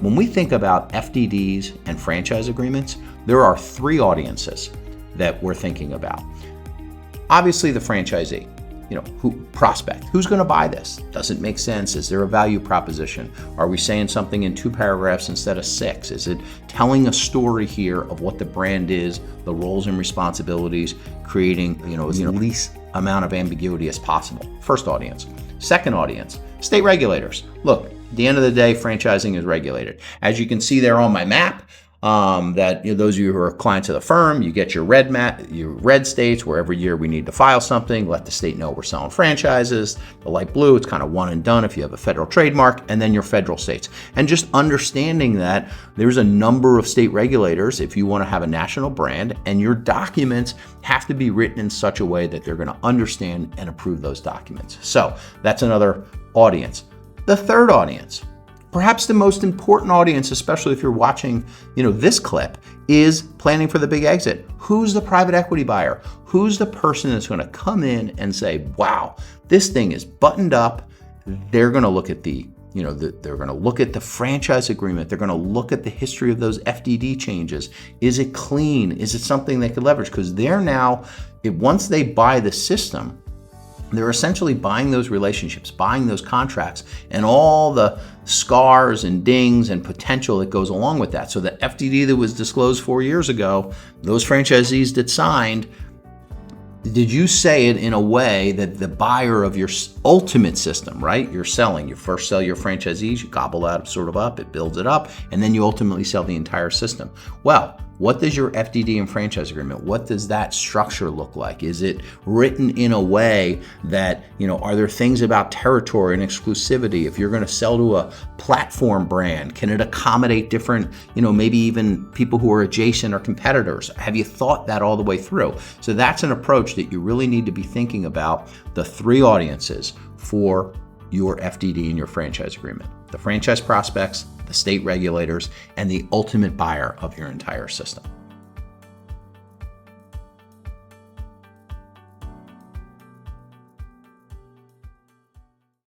when we think about FDDs and franchise agreements, there are three audiences that we're thinking about. Obviously, the franchisee, prospect. Who's going to buy this? Does it make sense? Is there a value proposition? Are we saying something in 2 paragraphs instead of 6? Is it telling a story here of what the brand is, the roles and responsibilities, creating, the least amount of ambiguity as possible? First audience. Second audience, state regulators. Look, at the end of the day, franchising is regulated. As you can see there on my map, those of you who are clients of the firm, you get your red states where every year we need to file something, let the state know we're selling franchises. The light blue, it's kind of one and done if you have a federal trademark, and then your federal states. And just understanding that there's a number of state regulators if you want to have a national brand, and your documents have to be written in such a way that they're going to understand and approve those documents. So that's another audience. The third audience, perhaps the most important audience, especially if you're watching, this clip, is planning for the big exit. Who's the private equity buyer? Who's the person that's going to come in and say, wow, this thing is buttoned up. They're going to look at they're going to look at the franchise agreement. They're going to look at the history of those FDD changes. Is it clean? Is it something they could leverage? Because they're now, once they buy the system, they're essentially buying those relationships, buying those contracts, and all the scars and dings and potential that goes along with that. So the FDD that was disclosed 4 years ago, those franchisees that signed, did you say it in a way that the buyer of your ultimate system, right? You're selling. You first sell your franchisees, you gobble that sort of up, it builds it up, and then you ultimately sell the entire system. Well, what does your FDD and franchise agreement, what does that structure look like? Is it written in a way that, are there things about territory and exclusivity? If you're going to sell to a platform brand, can it accommodate different, maybe even people who are adjacent or competitors? Have you thought that all the way through? So that's an approach that you really need to be thinking about, the three audiences for your FDD and your franchise agreement: the franchise prospects, the state regulators, and the ultimate buyer of your entire system.